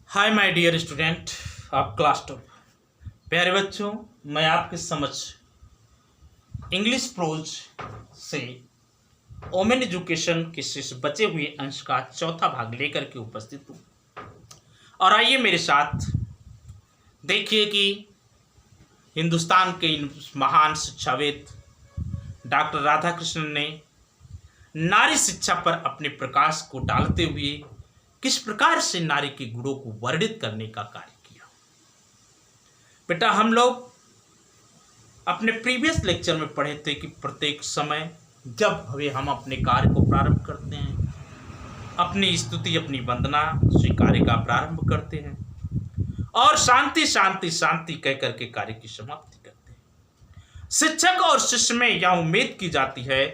Hi my dear student of class 2। प्यारे बच्चों, मैं आपके समक्ष इंग्लिश प्रोज से वोमेन एजुकेशन के शेष बचे हुए अंश का चौथा भाग लेकर के उपस्थित हूँ। और आइए मेरे साथ देखिए कि हिंदुस्तान के इन महान शिक्षाविद डॉक्टर राधाकृष्णन ने नारी शिक्षा पर अपने प्रकाश को डालते हुए किस प्रकार से नारी के गुणों को वर्णित करने का कार्य किया। बेटा, हम लोग अपने प्रीवियस लेक्चर में पढ़े थे कि प्रत्येक समय जब हम अपने कार्य को प्रारंभ करते हैं, अपनी स्तुति अपनी वंदना से कार्य का प्रारंभ करते हैं और शांति शांति शांति कह करके कार्य की समाप्ति करते हैं। शिक्षक और शिष्य में यह उम्मीद की जाती है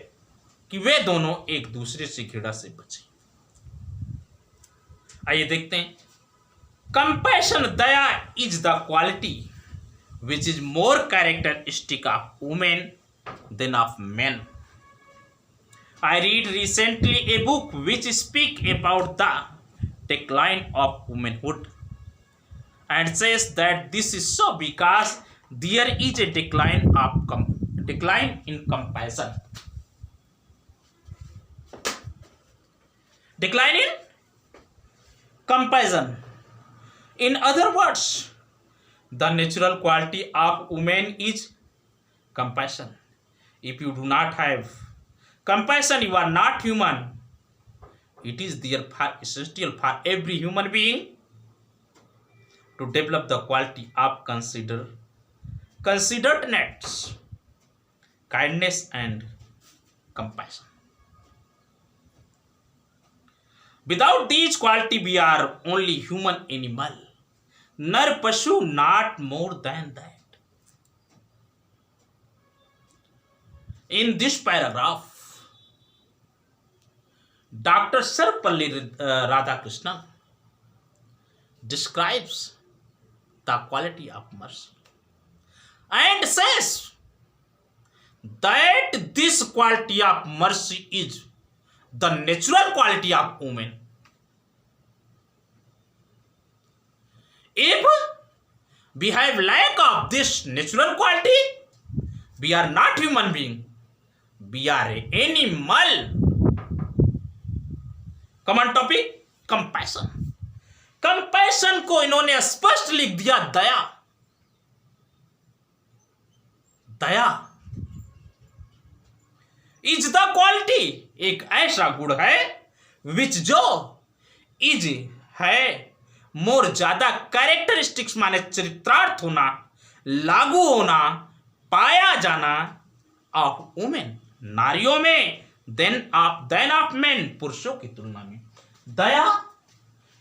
कि वे दोनों एक दूसरे से घृणा से बचें। आइए देखते हैं। कंपैशन, दया is the quality which is more characteristic of women than of men. I read recently a book which speak about the decline of womanhood and says that this is so because there is a decline in compassion. Decline in compassion. In other words, the natural quality of woman is compassion. If you do not have compassion, you are not human. It is therefore essential for every human being to develop the quality of consideratedness, kindness, and compassion. Without these qualities, we are only human animal, nor pashu, not more than that. In this paragraph, Dr. Sarvapalli Radhakrishnan describes the quality of mercy and says that this quality of mercy is the natural quality of women. If we have lack of this natural quality, we are not human being, we are an animal. Common topic compassion. Compassion को इन्होंने स्पष्ट लिख दिया दया। दया is the quality, एक ऐसा गुण है विच जो इज है मोर ज्यादा कैरेक्टरिस्टिक्स माने चरित्रार्थ होना, लागू होना, पाया जाना ऑफ वुमेन, नारियों में, देन ऑफ मेन, पुरुषों की तुलना में। दया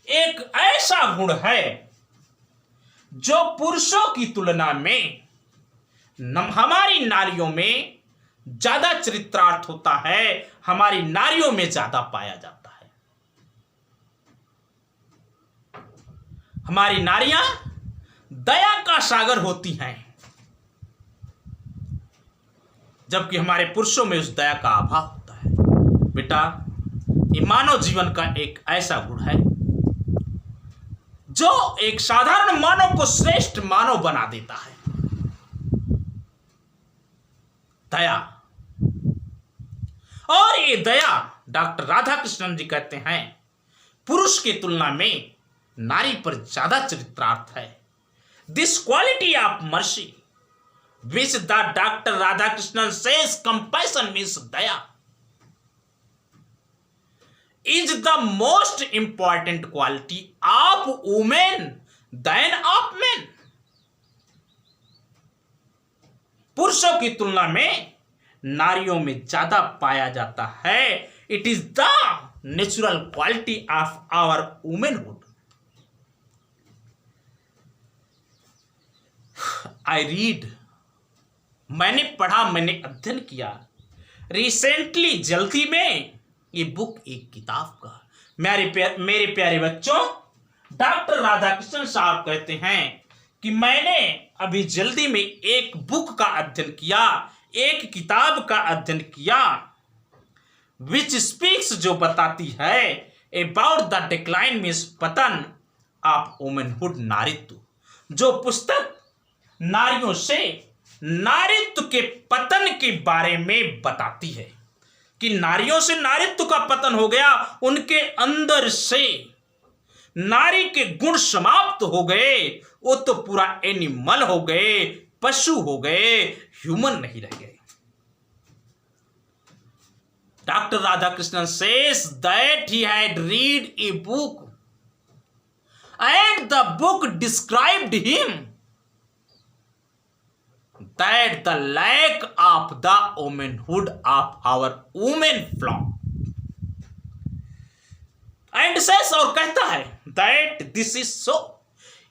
एक ऐसा गुण है जो पुरुषों की तुलना में हमारी नारियों में ज्यादा चरित्रार्थ होता है, हमारी नारियों में ज्यादा पाया जाता है। हमारी नारियां दया का सागर होती हैं, जबकि हमारे पुरुषों में उस दया का अभाव होता है। बेटा, ये मानव जीवन का एक ऐसा गुण है जो एक साधारण मानव को श्रेष्ठ मानव बना देता है। दया, और ये दया डॉक्टर राधाकृष्णन जी कहते हैं पुरुष की तुलना में नारी पर ज्यादा चरित्रार्थ है। This quality of mercy which the Dr. Radhakrishnan says compassion means daya is the most important quality of women than of men. पुरुषों की तुलना में नारियों में ज्यादा पाया जाता है। It is the natural quality of our womanhood. I read, मैंने पढ़ा, मैंने अध्ययन किया, रिसेंटली, जल्दी में, ये बुक एक किताब का। मेरे प्यारे बच्चों, डॉक्टर राधाकृष्णन साहब कहते हैं कि मैंने अभी जल्दी में एक बुक का अध्ययन किया, एक किताब का अध्ययन किया, विच स्पीक्स, जो बताती है अबाउट द डिक्लाइन मीन्स पतन ऑफ वुमेनहुड नारीत्व, जो पुस्तक नारियों से नारीत्व के पतन के बारे में बताती है कि नारियों से नारीत्व का पतन हो गया, उनके अंदर से नारी के गुण समाप्त हो गए, वो तो पूरा एनिमल हो गए, पशु हो गए, ह्यूमन नहीं रह गए। Dr. Radhakrishnan says that he had read a book and the book described him that the lack of the womanhood of our women flock and says, और कहता है that this is so,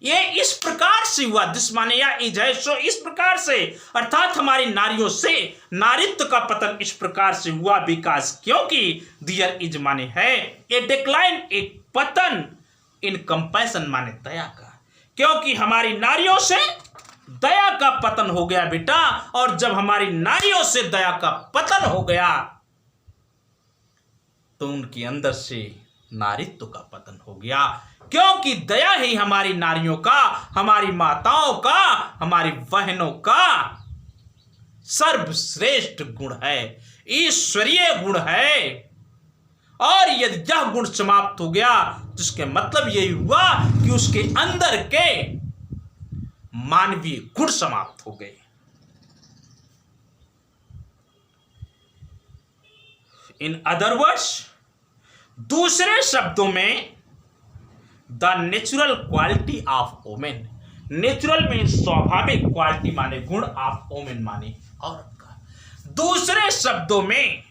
ये इस प्रकार से हुआ, दिस माने या इज है, सो इस प्रकार से, अर्थात हमारी नारियों से नारीत्व का पतन इस प्रकार से हुआ, बिकॉज क्योंकि दियर इज माने है ए डिक्लाइन, एक पतन, इन कंपैशन माने दया का, क्योंकि हमारी नारियों से दया का पतन हो गया बेटा। और जब हमारी नारियों से दया का पतन हो गया तो उनके अंदर से नारीत्व का पतन हो गया, क्योंकि दया ही हमारी नारियों का, हमारी माताओं का, हमारी बहनों का सर्वश्रेष्ठ गुण है, ईश्वरीय गुण है। और यदि यह गुण समाप्त हो गया तो इसके मतलब यही हुआ कि उसके अंदर के मानवीय गुण समाप्त हो गए। इन अदर वर्ड्स, दूसरे शब्दों में, the natural quality of women, natural में स्वाभाविक, क्वालिटी माने गुण, ऑफ वोमेन माने औरत का, दूसरे शब्दों में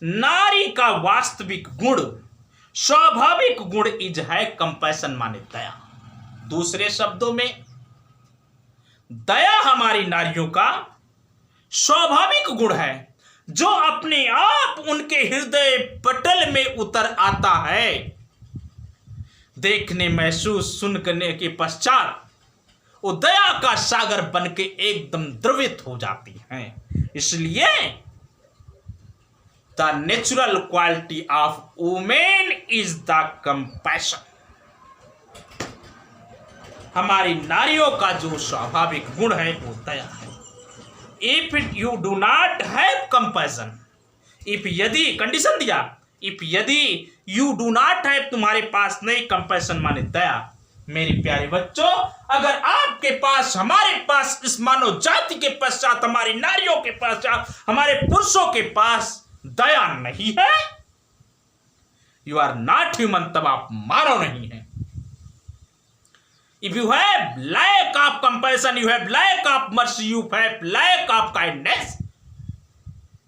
नारी का वास्तविक गुण, स्वाभाविक गुण इज है कंपैशन माने दया। दूसरे शब्दों में दया हमारी नारियों का स्वाभाविक गुण है, जो अपने आप उनके हृदय पटल में उतर आता है। देखने, महसूस, सुनने के पश्चात वो दया का सागर बन के एकदम द्रवित हो जाती हैं। इसलिए the natural quality of women is the compassion, हमारी नारियों का जो स्वाभाविक गुण है वो दया है। If you do not have compassion, if यदि कंडीशन दिया, इफ यदि यू डू नॉट हैव, तुम्हारे पास नहीं, कंपैशन माने दया। मेरे प्यारे बच्चों, अगर आपके पास, हमारे पास, इस मानव जाति के पश्चात, हमारी नारियों के पश्चात, हमारे पुरुषों के पास दया नहीं है, यू आर नॉट ह्यूमन, तब आप मानव नहीं है। If you have lack of compassion, you have lack of mercy, you have lack of kindness,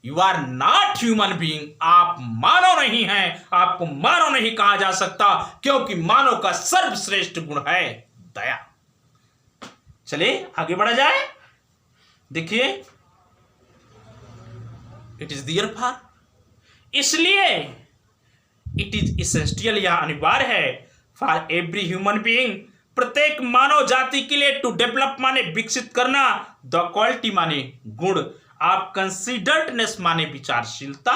you are not human being, आप मानव नहीं हैं, आपको मानव नहीं कहा जा सकता, क्योंकि मानव का सर्वश्रेष्ठ गुण है दया। चलिए आगे बढ़ा जाए। देखिए, इट इज देयर फॉर, इसलिए इट इज इसेंशियल, यह अनिवार्य है, फॉर एवरी ह्यूमन बीइंग, प्रत्येक मानव जाति के लिए, टू डेवलप माने विकसित करना, द क्वालिटी माने गुण, आप कंसिडर्डनेस माने विचारशीलता,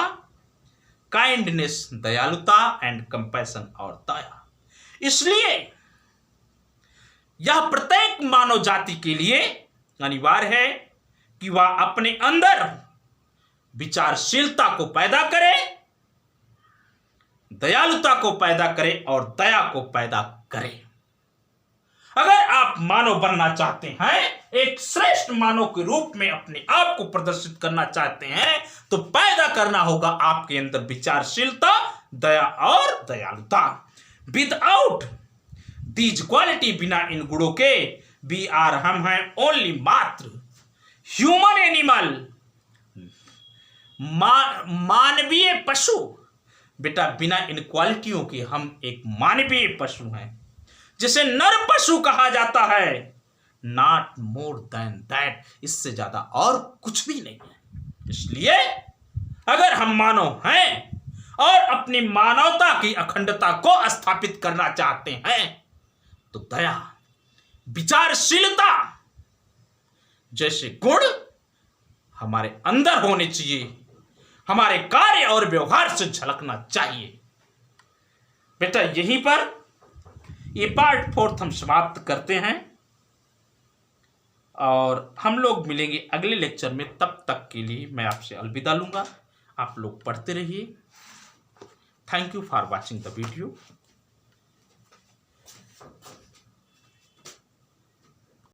काइंडनेस दयालुता, एंड कंपैशन और दया। इसलिए यह प्रत्येक मानव जाति के लिए अनिवार्य है कि वह अपने अंदर विचारशीलता को पैदा करे, दयालुता को पैदा करे और दया को पैदा करे। अगर आप मानव बनना चाहते हैं, एक श्रेष्ठ मानव के रूप में अपने आप को प्रदर्शित करना चाहते हैं, तो पैदा करना होगा आपके अंदर विचारशीलता, दया और दयालुता। विदाउट दीज क्वालिटी, बिना इन गुणों के, वी आर, हम हैं ओनली, मात्र, ह्यूमन एनिमल, मानवीय पशु। बेटा, बिना इन क्वालिटियों के हम एक मानवीय पशु हैं, जिसे नर पशु कहा जाता है, नॉट मोर देन दैट, इससे ज्यादा और कुछ भी नहीं है। इसलिए अगर हम मानव हैं और अपनी मानवता की अखंडता को स्थापित करना चाहते हैं, तो दया, विचारशीलता जैसे गुण हमारे अंदर होने चाहिए, हमारे कार्य और व्यवहार से झलकना चाहिए। बेटा, यहीं पर ये पार्ट 4 हम समाप्त करते हैं और हम लोग मिलेंगे अगले लेक्चर में। तब तक के लिए मैं आपसे अलविदा लूंगा। आप लोग पढ़ते रहिए। Thank you for watching the video.